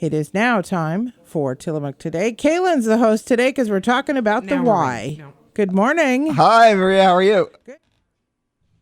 It is now time for Tillamook Today. Kaylan's the host today because we're talking about the why. No. Good morning. Hi, Maria. How are you? Good.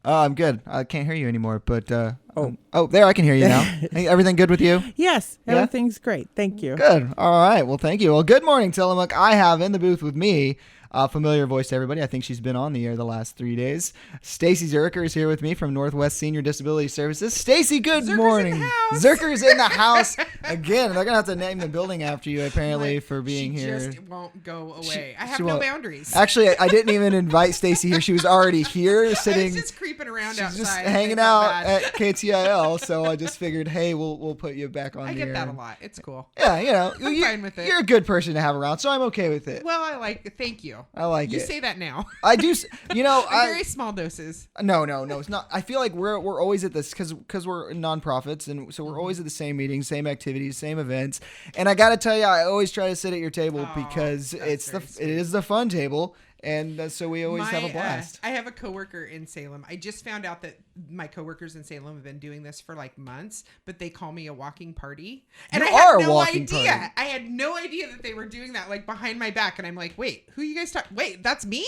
I'm good. I can't hear you anymore, but there, I can hear you now. Everything good with you? Yes, everything's great. Thank you. Good. All right. Well, thank you. Well, good morning, Tillamook. I have in the booth with me a familiar voice to everybody. I think she's been on the air the last 3 days. Stacie Zuercher is here with me from Northwest Senior Disability Services. Stacie, good morning. Zuercher's in the house. Again, they're going to have to name the building after you, apparently, for being here. She just won't go away. I have no boundaries. Actually, I didn't even invite Stacie here. She was already here, sitting. I was just creeping around outside. Just hanging out at KTIL, so I just figured, hey, we'll put you back on the air. I get that a lot. It's cool. Yeah, you know. I'm fine with it. You're a good person to have around, so I'm okay with it. Well, I like it. Thank you. I like it. You say that now. I do. You know, very small doses. No, it's not. I feel like we're always at this because we're nonprofits, and so we're always at the same meetings, same activities, same events. And I got to tell you, I always try to sit at your table because it is the fun table. And so we always have a blast. I have a coworker in Salem. I just found out that my coworkers in Salem have been doing this for like months, but they call me a walking party. And I had no idea. I had no idea that they were doing that like behind my back. And I'm like, wait, who are you guys talking? Wait, that's me?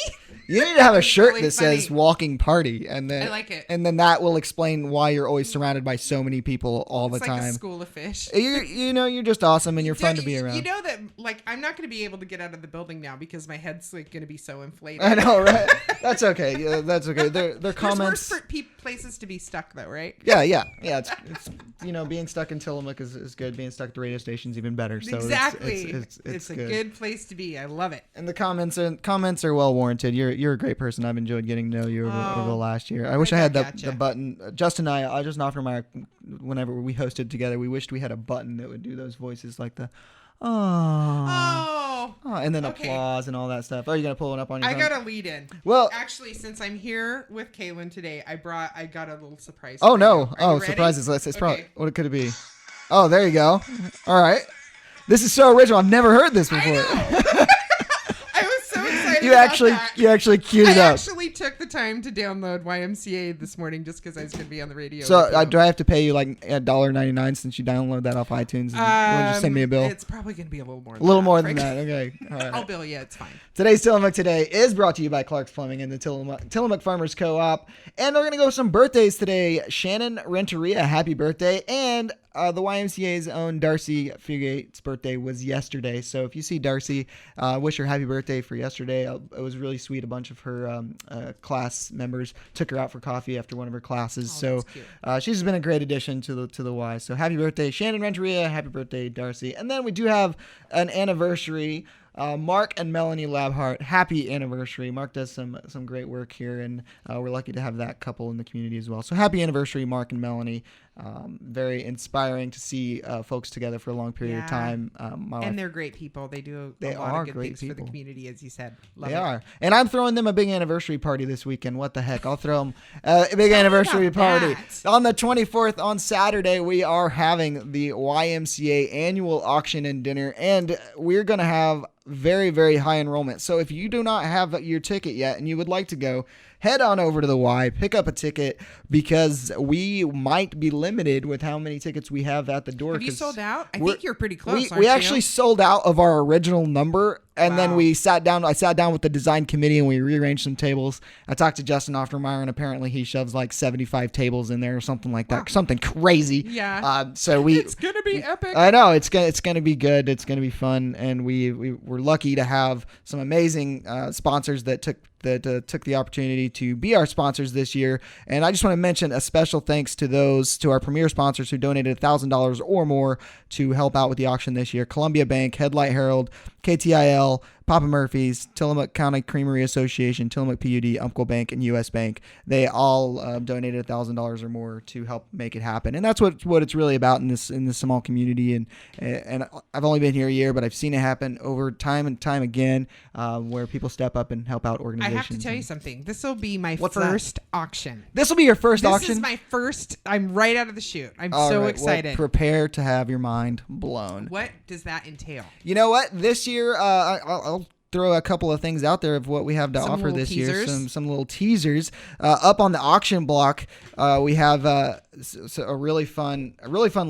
You need to have a shirt that says walking party. And then I like it. And then that will explain why you're always surrounded by so many people all the time. It's like a school of fish. You're just awesome and you're fun to be around. You know that like I'm not going to be able to get out of the building now because my head's like going to be so inflated. I know, right? That's okay. Yeah, that's okay. Their comments. There's worse places to be stuck, though, right? Yeah. It's being stuck in Tillamook is good. Being stuck at the radio station's even better. So exactly. It's a good place to be. I love it. And the comments are well warranted. You're a great person. I've enjoyed getting to know you over the last year. I wish I had the button. Justin and I just offered whenever we hosted together, we wished we had a button that would do those voices like the and then applause and all that stuff. Oh, you gonna pull it up on your phone? I got a lead in. Well, actually, since I'm here with Kaylan today, I got a little surprise. Oh no! Surprises! It's probably what could it be? Oh, there you go. All right, this is so original. I've never heard this before. I was so excited. You actually queued it up. I actually took the time to download YMCA this morning just because I was going to be on the radio. So do I have to pay you like $1.99 since you download that off iTunes? You want to just send me a bill? It's probably going to be a little more. Than that. Okay. All right. I'll bill you. It's fine. Today's Tillamook Today is brought to you by Clark's Plumbing and the Tillamook Farmers Co-op. And we're going to go with some birthdays today. Shannon Renteria, happy birthday. And the YMCA's own Darcy Fugate's birthday was yesterday. So if you see Darcy, wish her happy birthday for yesterday. It was really sweet. A bunch of her class members took her out for coffee after one of her classes. So she's been a great addition to the Y. So happy birthday, Shannon Renteria. Happy birthday, Darcy. And then we do have an anniversary. Mark and Melanie Labhart, happy anniversary. Mark does some great work here, and we're lucky to have that couple in the community as well. So happy anniversary, Mark and Melanie. Very inspiring to see folks together for a long period of time. And they're great people. They do a lot of good things for the community, as you said. They are. And I'm throwing them a big anniversary party this weekend. What the heck? I'll throw them a big anniversary party. On the 24th, on Saturday, we are having the YMCA annual auction and dinner, and we're going to have very, very high enrollment. So if you do not have your ticket yet and you would like to go, head on over to the Y, pick up a ticket because we might be limited with how many tickets we have at the door. Have you sold out? I think you're pretty close. We actually sold out of our original number. And then I sat down with the design committee and we rearranged some tables. I talked to Justin Oftermeyer and apparently he shoves like 75 tables in there or something like that. Wow. Something crazy. Yeah. It's going to be epic. I know it's going to be good. It's going to be fun. And we're lucky to have some amazing sponsors that took the opportunity to be our sponsors this year. And I just want to mention a special thanks to our premier sponsors who donated $1,000 or more to help out with the auction this year. Columbia Bank, Headlight Herald, KTIL, Papa Murphy's, Tillamook County Creamery Association, Tillamook PUD, Umpqua Bank, and U.S. Bank. They all donated $1,000 or more to help make it happen, and that's what it's really about in this small community. And I've only been here a year, but I've seen it happen over time and time again, where people step up and help out organizations. I have to tell you something. This will be my first auction. This will be your first auction? This is my first. I'm right out of the chute. I'm so excited. Well, prepare to have your mind blown. What does that entail? You know what? This year, I'll throw a couple of things out there of what we have to offer this year. Teasers. Some little teasers. Up on the auction block, we have a really fun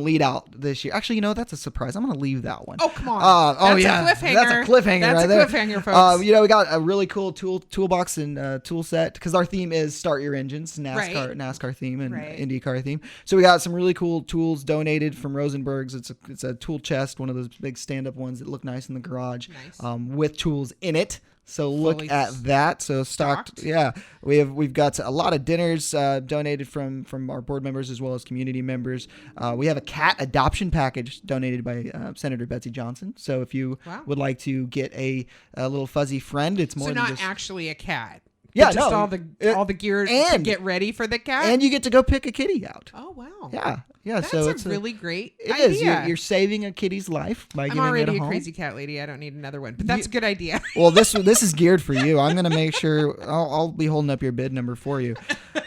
lead out this year. Actually, that's a surprise. I'm going to leave that one. Oh, come on. That's a cliffhanger right there. That's a cliffhanger, folks. We got a really cool toolbox and tool set because our theme is Start Your Engines, NASCAR theme and IndyCar theme. So we got some really cool tools donated from Rosenberg's. It's a tool chest, one of those big stand-up ones that look nice in the garage, with tools in it. So look at that. So stocked. Yeah, we've got a lot of dinners donated from our board members as well as community members. We have a cat adoption package donated by Senator Betsy Johnson. So if you would like to get a little fuzzy friend, it's more so than not just actually a cat. Yeah, just all the gear to get ready for the cat. And you get to go pick a kitty out. Oh wow. Yeah. That's so it's a really great idea. It is. You're saving a kitty's life by giving it a home. I'm already a crazy cat lady. I don't need another one. But that's a good idea. Well, this is geared for you. I'm going to make sure I'll be holding up your bid number for you.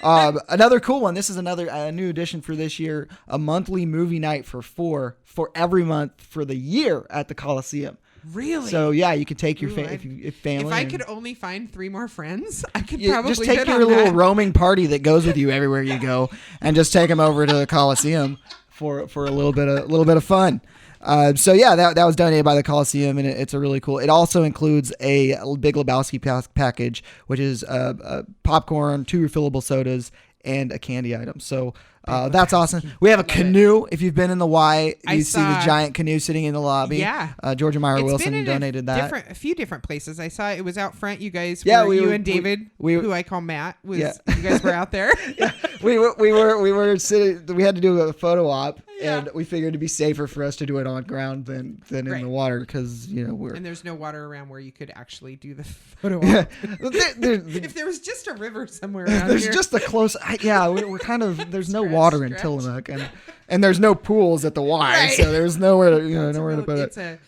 Another cool one. This is a new addition for this year. A monthly movie night for every month for the year at the Coliseum. Really? So yeah, you could take your family. If I could only find 3 more friends, I could probably just take your little roaming party that goes with you everywhere you go, and just take them over to the Coliseum for a little bit of fun. So yeah, that was donated by the Coliseum, and it's a really cool. It also includes a Big Lebowski package, which is popcorn, 2 refillable sodas, and a candy item. So that's awesome. We have a canoe. If you've been in the Y, you see the giant canoe sitting in the lobby. Yeah. Georgia Meyer Wilson donated that. A few different places. I saw it was out front. You guys were, you and David, who I call Matt, you guys were out there. Yeah. We were sitting, we had to do a photo op. Yeah. And we figured it'd be safer for us to do it on ground than in the water because and there's no water around where you could actually do the photo op. If there was just a river somewhere around there's here. Just a close. We're kind of there's no water in Tillamook and there's no pools at the Y, so there's nowhere to put it.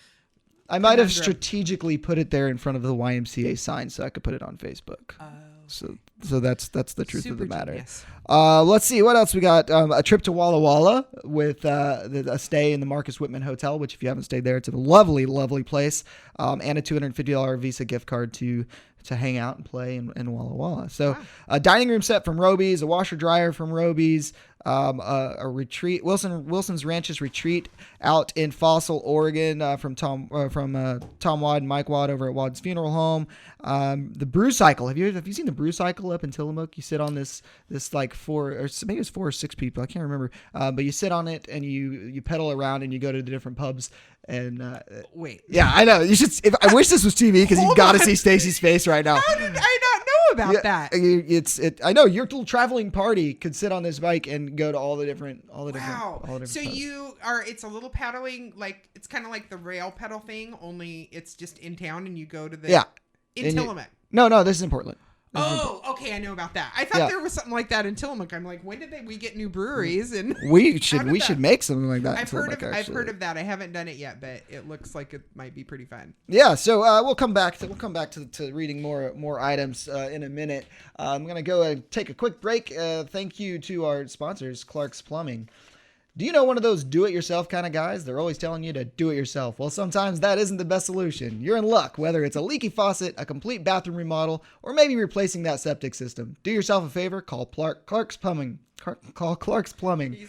I might have strategically put it there in front of the YMCA sign so I could put it on Facebook. So that's the truth of the matter. Let's see what else we got. A trip to Walla Walla with a stay in the Marcus Whitman Hotel, which if you haven't stayed there, it's a lovely, lovely place. And a $250 Visa gift card to hang out and play in Walla Walla. So a dining room set from Roby's, a washer dryer from Roby's, a retreat, Wilson's Ranch's retreat out in Fossil, Oregon, from Tom Wad and Mike Wad over at Wad's Funeral Home. The Brew Cycle. Have you seen the Brew Cycle up in Tillamook? You sit on this like 4 or maybe it's 4 or 6 people. I can't remember. But you sit on it and you pedal around and you go to the different pubs. And wait, yeah, I know. You should. I wish this was TV because you've got to see Stacey's face right now. How did I not know about that? I know your little traveling party could sit on this bike and go to all the different. So pubs. It's a little pedaling, like it's kind of like the rail pedal thing, only it's just in town and you go to the in Tillamook. No, this is in Portland. Oh, okay, I know about that. I thought there was something like that in Tillamook. I'm like, when did we get new breweries? And we should make something like that. I've heard of that. I haven't done it yet, but it looks like it might be pretty fun. Yeah, so we'll come back to reading more items in a minute. I'm gonna go and take a quick break. Thank you to our sponsors, Clark's Plumbing. Do you know one of those do-it-yourself kind of guys? They're always telling you to do it yourself. Well, sometimes that isn't the best solution. You're in luck, whether it's a leaky faucet, a complete bathroom remodel, or maybe replacing that septic system. Do yourself a favor, call Clark's Plumbing. Call Clark's Plumbing.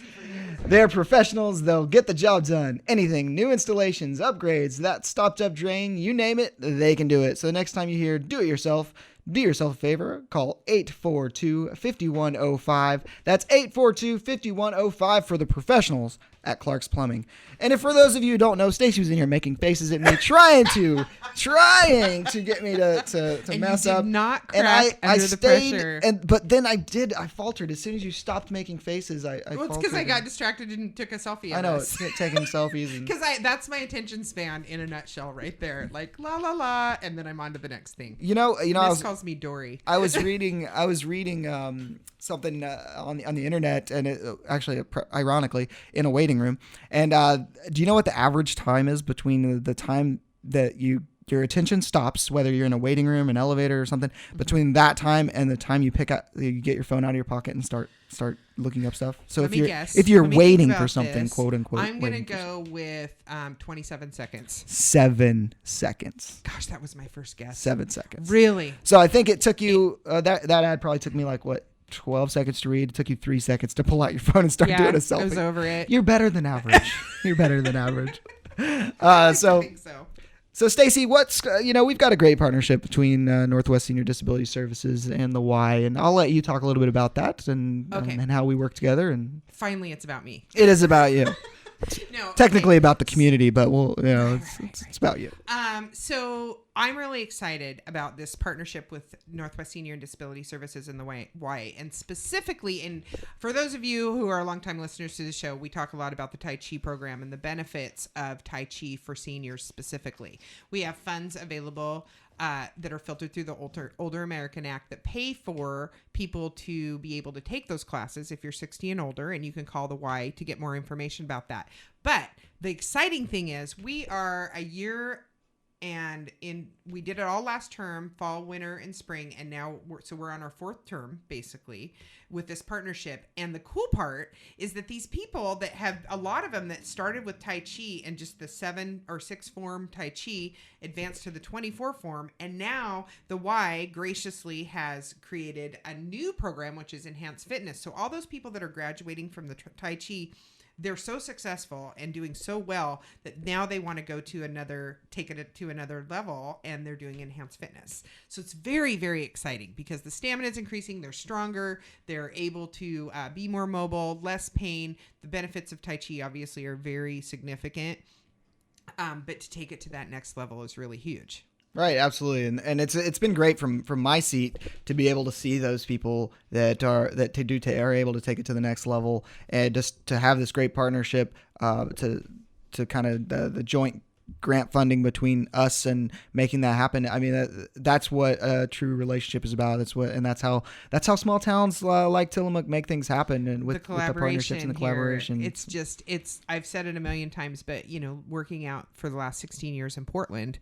They're professionals. They'll get the job done. Anything, new installations, upgrades, that stopped-up drain, you name it, they can do it. So the next time you hear do it yourself a favor, call 842-5105. That's 842-5105 for the professionals at Clark's Plumbing. And if for those of you who don't know, Stacie was in here making faces at me, trying to get me to and mess you did up. not crack I under the stayed, pressure. but then I faltered. As soon as you stopped making faces, I well, it's because I got distracted and took a selfie. I know, taking selfies. Because that's my attention span in a nutshell right there. Like, la, la, la, and then I'm on to the next thing. This calls me Dory. I was reading something on the internet, and it actually, ironically, in a waiting room. And do you know what the average time is between the time that you your attention stops, whether you're in a waiting room, an elevator or something, between that time and the time you get your phone out of your pocket and start looking up stuff. So if you're waiting for something, quote unquote, I'm going to go with 27 seconds. 7 seconds. Gosh, that was my first guess. 7 seconds. Really? So I think it took you, that ad probably took me 12 seconds to read. It took you 3 seconds to pull out your phone and start doing a selfie. I was over it. You're better than average. You're better than average. I think so. So Stacie, we've got a great partnership between Northwest Senior Disability Services and the Y, and I'll let you talk a little bit about that and how we work together. And finally, it's about me. It is about you. No, technically about the community, but it's about you. So I'm really excited about this partnership with Northwest Senior and Disability Services and the Y, and specifically, for those of you who are longtime listeners to the show, we talk a lot about the Tai Chi program and the benefits of Tai Chi for seniors specifically. We have funds available that are filtered through the Older American Act that pay for people to be able to take those classes if you're 60 and older, and you can call the Y to get more information about that. But the exciting thing is we are a year we did it all last term, fall, winter, and spring, and now we're on our 4th term basically with this partnership. And the cool part is that these people that have, a lot of them that started with Tai Chi and just the 7 or 6 form Tai Chi advanced to the 24 form, and now the Y graciously has created a new program which is Enhanced Fitness. So all those people that are graduating from the Tai Chi, they're so successful and doing so well that now they want to go to take it to another level, and they're doing Enhanced Fitness. So it's very, very exciting because the stamina is increasing. They're stronger. They're able to be more mobile, less pain. The benefits of Tai Chi obviously are very significant. But to take it to that next level is really huge. Right, absolutely, and it's been great from my seat to be able to see those people that are able to take it to the next level, and just to have this great partnership to kind of the joint grant funding between us and making that happen. I mean, that's what a true relationship is about. That's how small towns like Tillamook make things happen, and with the partnerships and the collaboration. I've said it a million times, but working out for the last 16 years in Portland,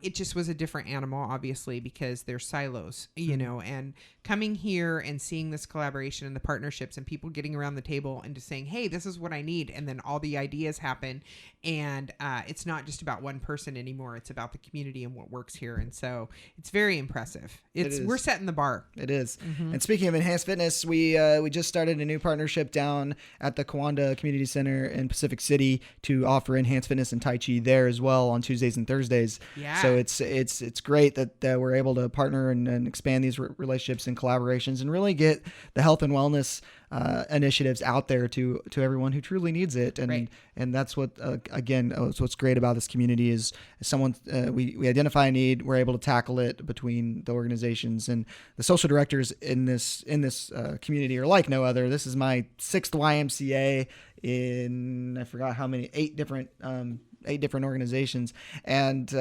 it just was a different animal, obviously, because they're silos, and coming here and seeing this collaboration and the partnerships and people getting around the table and just saying, hey, this is what I need. And then all the ideas happen. And it's not just about one person anymore. It's about the community and what works here. And so it's very impressive. We're setting the bar. It is. Mm-hmm. And speaking of Enhanced Fitness, we just started a new partnership down at the Kiwanda Community Center in Pacific City to offer Enhanced Fitness and Tai Chi there as well on Tuesdays and Thursdays. Yeah. So it's great that we're able to partner and expand these relationships and collaborations and really get the health and wellness initiatives out there to everyone who truly needs it. And that's what what's great about this community is someone we identify a need, we're able to tackle it between the organizations, and the social directors in this community are like no other. This is my 6th YMCA in I forgot how many 8 different organizations, and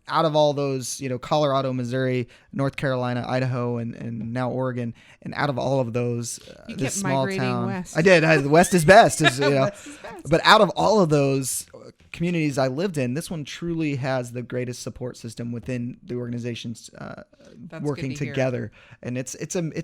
out of all those, Colorado, Missouri, North Carolina, Idaho, and now Oregon, and out of all of those, this small town, west. I did. The West is best, West is best. But out of all of those communities I lived in, this one truly has the greatest support system within the organizations working together, and it's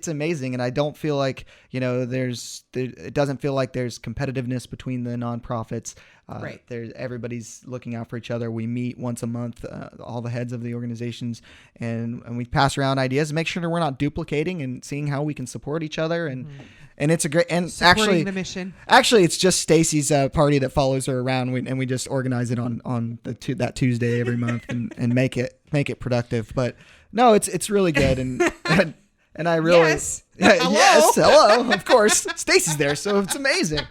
amazing. And I don't feel like it doesn't feel like there's competitiveness between the nonprofits. Right. Everybody's looking out for each other. We meet once a month, all the heads of the organizations, and we pass around ideas and make sure that we're not duplicating and seeing how we can support each other. And and it's a great, and supporting the mission. Actually, it's just Stacie's party that follows her around, and we just organize it on that Tuesday every month and make it productive. But no, it's really good, and I really yes. Yes, hello, of course, Stacie's there, so it's amazing.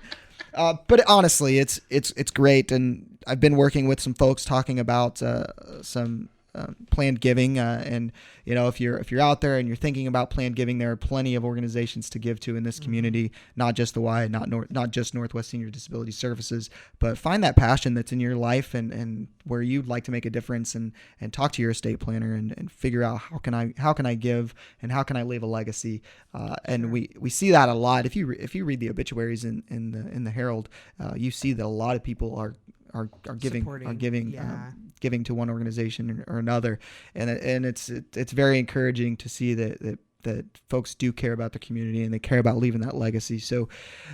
But honestly, it's great, and I've been working with some folks talking about some planned giving, and if you're out there and you're thinking about planned giving, there are plenty of organizations to give to in this community, not just the Y, not just Northwest Senior Disability Services, but find that passion that's in your life and where you'd like to make a difference, and talk to your estate planner and figure out how can I give and how can I leave a legacy. And we see that a lot. If you read the obituaries in the Herald, you see that a lot of people are giving giving to one organization or another. And it's very encouraging to see that folks do care about the community and they care about leaving that legacy. So,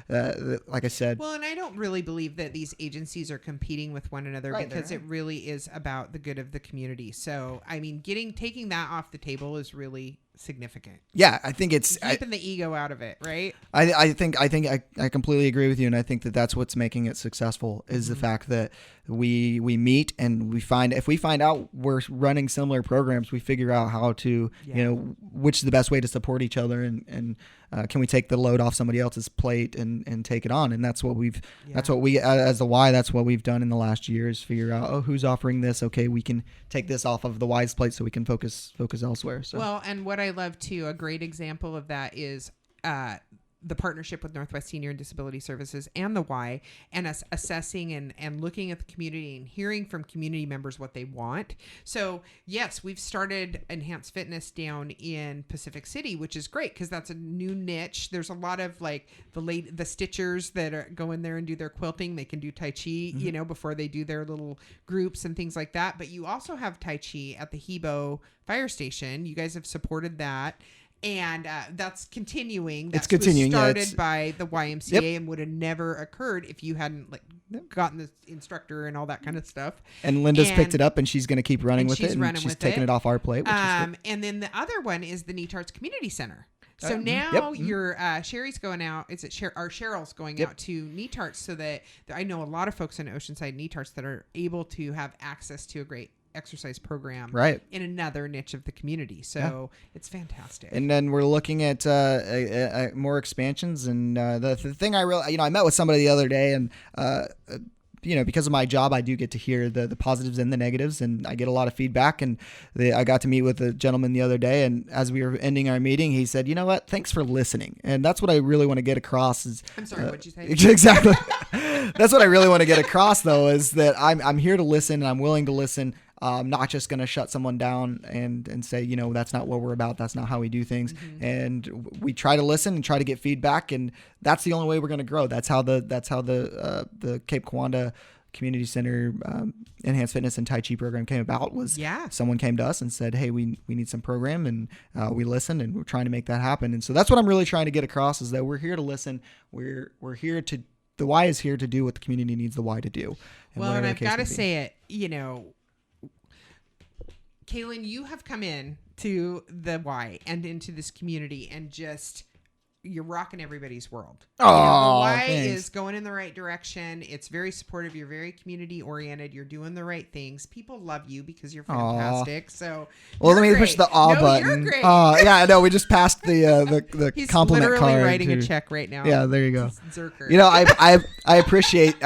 like I said, well, and I don't really believe that these agencies are competing with one another, because it really is about the good of the community. So, I mean, taking that off the table is really significant. Yeah, I think it's keeping the ego out of it, right? I think I completely agree with you, and I think that's what's making it successful is the fact that we meet and if we find out we're running similar programs, we figure out how to which is the best way to support each other, and can we take the load off somebody else's plate and take it on. And that's what we as the Y, that's what we've done in the last year, is figure out who's offering this. Okay, we can take this off of the Y's plate so we can focus elsewhere. So well, and what I love too, a great example of that is the partnership with Northwest Senior and Disability Services and the Y, and us assessing and looking at the community and hearing from community members what they want. So yes, we've started Enhanced Fitness down in Pacific City, which is great because that's a new niche. There's a lot of like the stitchers that go in there and do their quilting. They can do Tai Chi, before they do their little groups and things like that. But you also have Tai Chi at the Hebo Fire Station. You guys have supported that. And that's continuing. That's continuing. Started by the YMCA and would have never occurred if you hadn't gotten the instructor and all that kind of stuff. And Linda's picked it up, and she's going to keep running with it. And she's taking it off our plate. Which is and then the other one is the Neat Arts Community Center. So now your Sherry's going out. Is it Cheryl's going out to Neat Arts, so that I know a lot of folks in Oceanside Neat Arts that are able to have access to a great exercise program in another niche of the community. So it's fantastic. And then we're looking at more expansions. And the thing I really, I met with somebody the other day, and because of my job, I do get to hear the positives and the negatives, and I get a lot of feedback. And I got to meet with a gentleman the other day, and as we were ending our meeting, he said, "You know what? Thanks for listening." And that's what I really want to get across. I'm sorry, what'd you say? Exactly. That's what I really want to get across, though, is that I'm here to listen, and I'm willing to listen. I'm not just going to shut someone down and say, that's not what we're about. That's not how we do things. Mm-hmm. And we try to listen and try to get feedback. And that's the only way we're going to grow. That's how the Cape Kiwanda Community Center Enhanced Fitness and Tai Chi program came about. Someone came to us and said, "Hey, we need some program," and we listened, and we're trying to make that happen. And so that's what I'm really trying to get across, is that we're here to listen. We're here to, the Y is here to do what the community needs the Y to do. And I've got to say it, Kaylan, you have come in to the Y and into this community, and just you're rocking everybody's world. Oh, the Y thanks. is going in the right direction. It's very supportive. You're very community oriented. You're doing the right things. People love you because you're fantastic. Aww. So, well, let me push the button. You're great. Yeah, I know. We just passed the He's compliment card. He's literally writing a check right now. Yeah, there you go. Zuercher. I appreciate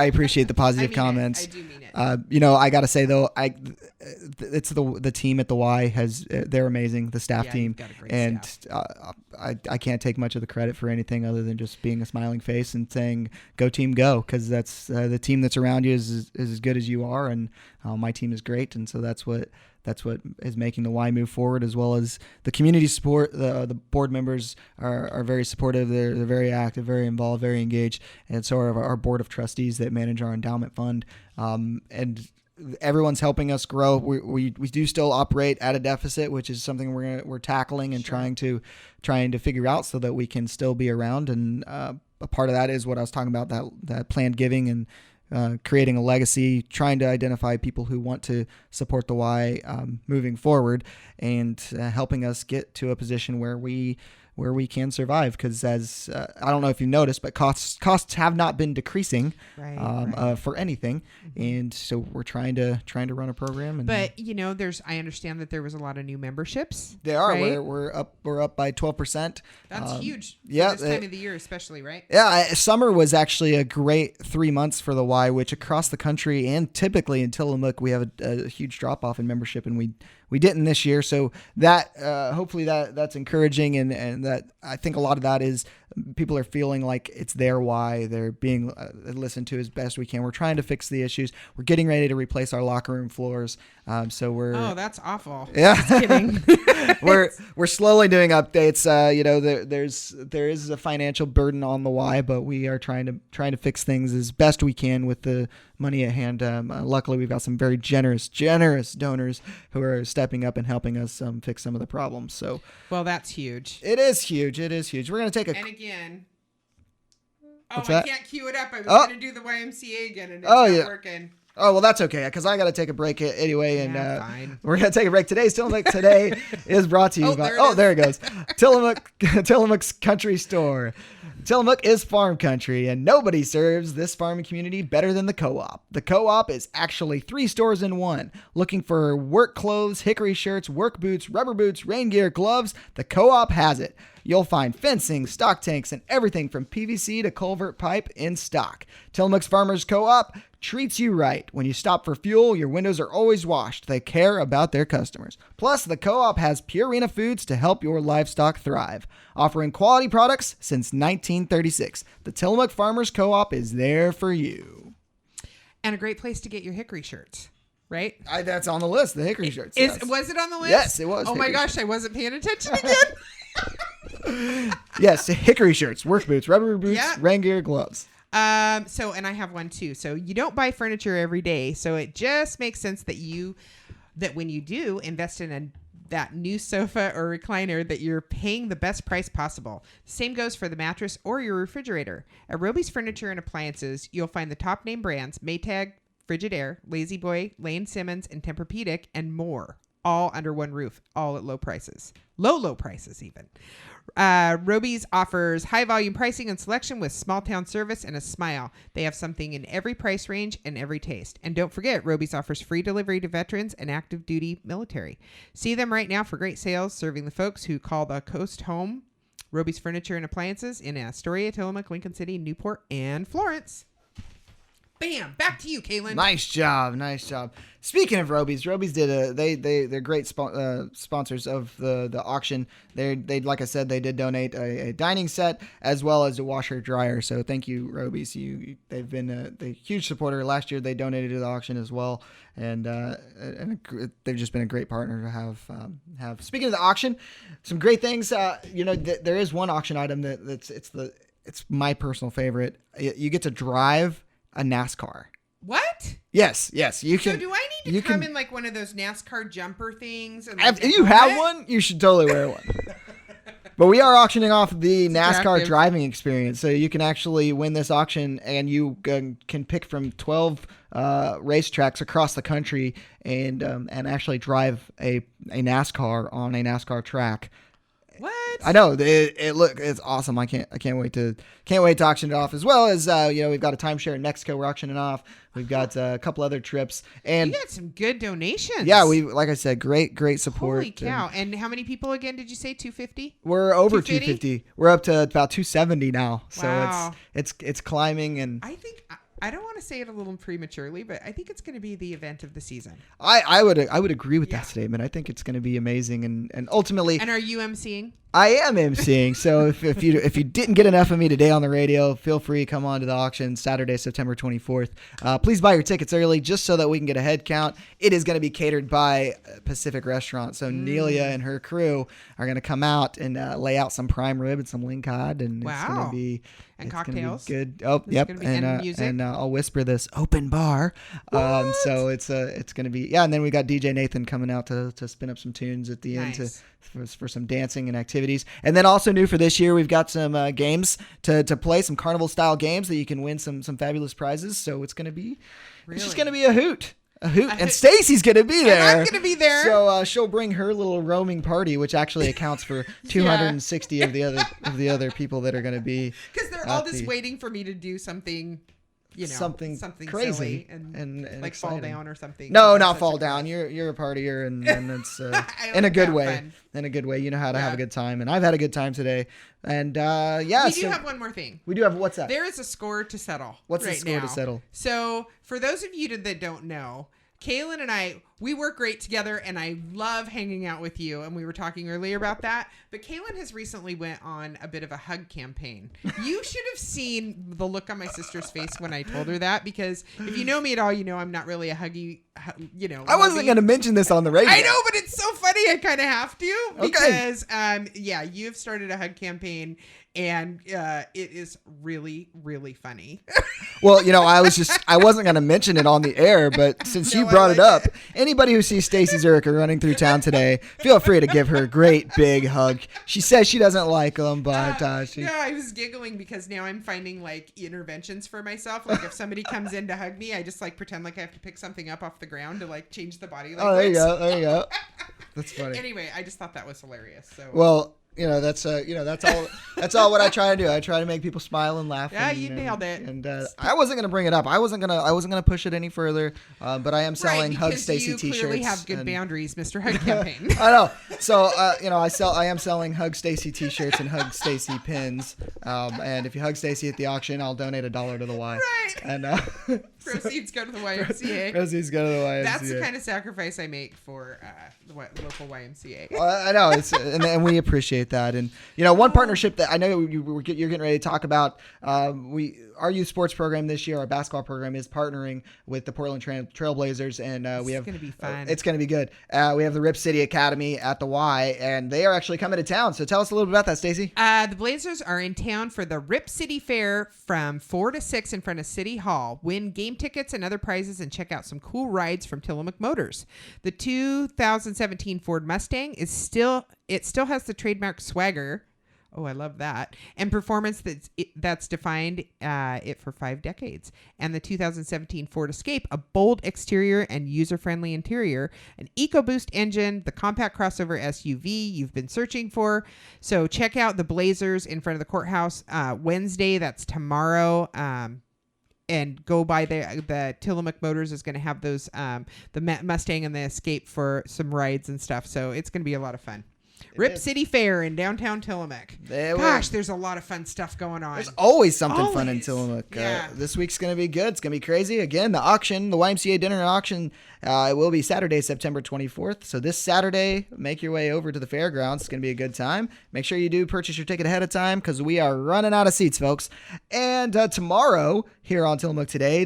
the positive comments. I do mean it. I gotta say though, it's the team at the Y they're amazing, the staff team, got a great and staff. I can't take much of the credit for anything other than just being a smiling face and saying "Go team, go," because that's the team that's around you is as good as you are, and my team is great, and so that's what is making the Y move forward, as well as the community support. The board members are very supportive. They're very active, very involved, very engaged, and so are our board of trustees that manage our endowment fund. And everyone's helping us grow. We do still operate at a deficit, which is something we're tackling and trying to figure out so that we can still be around. And a part of that is what I was talking about, that planned giving and creating a legacy, trying to identify people who want to support the Y moving forward, and helping us get to a position where we can survive. Because as I don't know if you noticed, but costs have not been decreasing for anything, and so we're trying to run a program. But I understand that there was a lot of new memberships. They are. Right? We're up by 12%. That's huge. Yeah, this time of the year, especially, right? Yeah, summer was actually a great 3 months for the Y, which across the country and typically in Tillamook we have a huge drop off in membership, and we didn't this year. So that hopefully that's encouraging, and that I think a lot of that is people are feeling like it's their Y. They're being listened to as best we can. We're trying to fix the issues. We're getting ready to replace our locker room floors. So we're that's awful. Yeah, just kidding. we're slowly doing updates. There is a financial burden on the Y, but we are trying to fix things as best we can with the money at hand. Luckily, we've got some very generous donors who are stepping up and helping us fix some of the problems. So, well, that's huge. It is huge. We're gonna take a. And again. What's I that? can't cue it up. I was going to do the YMCA again, and it's not working. Oh, well, that's okay, because I got to take a break anyway, and fine. we're going to take a break today. Tillamook Today is brought to you by... there it goes. Tillamook's Country Store. Tillamook is farm country, and nobody serves this farming community better than the Co-op. The Co-op is actually 3 stores in one. Looking for work clothes, hickory shirts, work boots, rubber boots, rain gear, gloves, the Co-op has it. You'll find fencing, stock tanks, and everything from PVC to culvert pipe in stock. Tillamook's Farmers Co-op treats you right. When you stop for fuel, your windows are always washed. They care about their customers. Plus, the Co-op has Purina foods to help your livestock thrive. Offering quality products since 1936, the Tillamook Farmers Co-op is there for you. And a great place to get your hickory shirts. Right? That's on the list, the hickory shirts. Was it on the list? Yes, it was. Oh my gosh, I wasn't paying attention again. Yes, hickory shirts, work boots, rubber boots, rain gear, gloves. And I have one too. So you don't buy furniture every day. So it just makes sense that when you do invest in that new sofa or recliner, that you're paying the best price possible. Same goes for the mattress or your refrigerator. At Roby's Furniture and Appliances, you'll find the top name brands, Maytag, Frigidaire, Lazy Boy, Lane Simmons, and Tempur-Pedic, and more, all under one roof, all at low prices. Low prices even. Roby's offers high volume pricing and selection with small town service and a smile. They have something in every price range and every taste. And don't forget, Roby's offers free delivery to veterans and active duty military. See them right now for great sales, serving the folks who call the coast home. Roby's Furniture and Appliances in Astoria, Tillamook, Lincoln City, Newport, and Florence. Bam! Back to you, Kaylan. Nice job. Speaking of Roby's did they're great sponsors of the auction. They like I said, they did donate a dining set as well as a washer dryer. So thank you, Roby's. They've been a huge supporter. Last year they donated to the auction as well, and they've just been a great partner to have. Speaking of the auction, some great things. There is one auction item it's my personal favorite. You get to drive a NASCAR. What? Yes, you can. So do I need to come in like one of those NASCAR jumper things? And if you have one, you should totally wear one. But we are auctioning off the NASCAR driving experience, so you can actually win this auction, and you can pick from 12 racetracks across the country and actually drive a NASCAR on a NASCAR track. What? I know it's awesome. I can't wait to auction it off, as well as we've got a timeshare in Mexico we're auctioning off. We've got a couple other trips, and you got some good donations. Yeah, like I said, great support. Holy cow! And how many people again did you say? 250? We're over 250. We're up to about 270 now. So wow. it's climbing, and I think. I don't want to say it a little prematurely, but I think it's going to be the event of the season. I would agree with that statement. I think it's going to be amazing, and ultimately. And are you emceeing? I am emceeing. So if you didn't get enough of me today on the radio, feel free to come on to the auction Saturday, September 24th. Please buy your tickets early, just so that we can get a head count. It is going to be catered by Pacific Restaurant. So Nelia and her crew are going to come out and lay out some prime rib and some ling cod, and it's going to be. And cocktails. Good. Oh, yep. And music. And I'll whisper this: open bar. So it's going to be and then we got DJ Nathan coming out to spin up some tunes at the end for some dancing and activities. And then also new for this year, we've got some games to play, some carnival style games that you can win some fabulous prizes. So it's going to be it's just going to be a hoot. And Stacie's going to be there. And I'm going to be there. So she'll bring her little roaming party, which actually accounts for 260 of the other people that are going to be. Because they're all just waiting for me to do something, something crazy silly and like exciting. Fall down or something. No, not fall down. You're a partier, and it's in a good way. Fun. In a good way. You know how to have a good time, and I've had a good time today. And we do have one more thing. We do have what's that? There is a score to settle. What's the score to settle? So for those of you that don't know, Kaylan and I, we work great together, and I love hanging out with you. And we were talking earlier about that. But Kaylan has recently went on a bit of a hug campaign. You should have seen the look on my sister's face when I told her that, because if you know me at all, you know I'm not really a huggy, I wasn't going to mention this on the radio. I know, but it's so funny. I kind of have to, because, you've started a hug campaign, and it is really, really funny. Well, I wasn't going to mention it on the air, but since you brought it up, anybody who sees Stacie Zuercher running through town today, feel free to give her a great big hug. She says she doesn't like them, but I was giggling because now I'm finding like interventions for myself. Like if somebody comes in to hug me, I just like pretend like I have to pick something up off the ground to like change the body language. Oh, there you go. That's funny. Anyway, I just thought that was hilarious. So well. That's all what I try to do. I try to make people smile and laugh. Yeah, you nailed it. And I wasn't gonna bring it up. I wasn't gonna push it any further. But I am selling Hug Stacie t-shirts. You clearly have good boundaries, Mr. Hug Campaign. I know. So I am selling Hug Stacie t-shirts and Hug Stacie pins. And if you hug Stacie at the auction, I'll donate $1 to the Y. Right. And proceeds go to the YMCA. Proceeds go to the YMCA. That's the kind of sacrifice I make for the local YMCA. Well, I know, and we appreciate that. And one partnership that I know you're getting ready to talk about. Our youth sports program this year, our basketball program, is partnering with the Portland Trailblazers, and it's going to be fun. It's going to be good. We have the Rip City Academy at the Y, and they are actually coming to town. So tell us a little bit about that, Stacie. The Blazers are in town for the Rip City Fair from 4 to 6 in front of City Hall. Win game tickets and other prizes, and check out some cool rides from Tillamook Motors. The 2017 Ford Mustang still has the trademark swagger. Oh, I love that. And performance that's defined it for 5 decades. And the 2017 Ford Escape, a bold exterior and user-friendly interior, an EcoBoost engine, the compact crossover SUV you've been searching for. So check out the Blazers in front of the courthouse Wednesday. That's tomorrow. And go by the Tillamook Motors is going to have those the Mustang and the Escape for some rides and stuff. So it's going to be a lot of fun. Rip City Fair in downtown Tillamook. Gosh, there's a lot of fun stuff going on. There's always something fun in Tillamook. Yeah. This week's going to be good. It's going to be crazy. Again, the auction, the YMCA dinner auction, it will be Saturday, September 24th. So this Saturday, make your way over to the fairgrounds. It's going to be a good time. Make sure you do purchase your ticket ahead of time because we are running out of seats, folks. And tomorrow, here on Tillamook Today,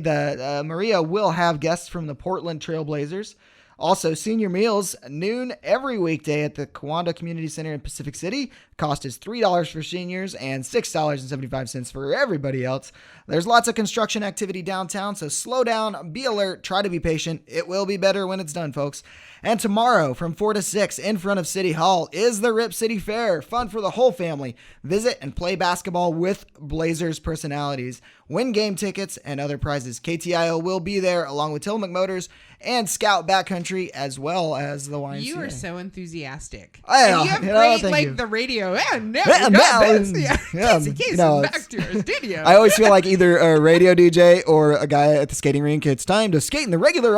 Maria will have guests from the Portland Trailblazers. Also, senior meals, noon every weekday at the Kiwanda Community Center in Pacific City. Cost is $3 for seniors and $6.75 for everybody else. There's lots of construction activity downtown, so slow down, be alert, try to be patient. It will be better when it's done, folks. And tomorrow, from 4 to 6 in front of City Hall, is the Rip City Fair. Fun for the whole family. Visit and play basketball with Blazers personalities. Win game tickets and other prizes. KTIO will be there along with Tillamook Motors and Scout Backcountry as well as the YMCA. You are so enthusiastic. I know. And you have great, the radio. And now we got back to our studio. I always feel like either a radio DJ or a guy at the skating rink. It's time to skate in the regular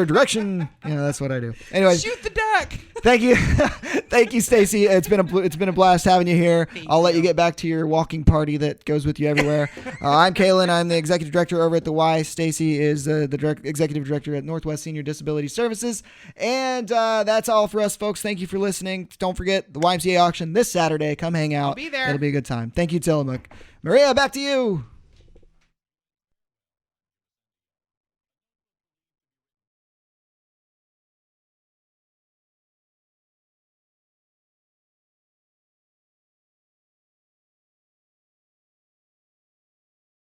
direction. That's what I do. Anyway, shoot the duck. Thank you, thank you, Stacie. It's been a blast having you here. I'll let you get back to your walking party that goes with you everywhere. I'm Kaylan. I'm the executive director over at the Y. Stacie is the executive director at Northwest Senior Disability Services. And that's all for us, folks. Thank you for listening. Don't forget the YMCA auction this Saturday. Come hang out. I'll be there. It'll be a good time. Thank you, Tillamook. Maria, back to you.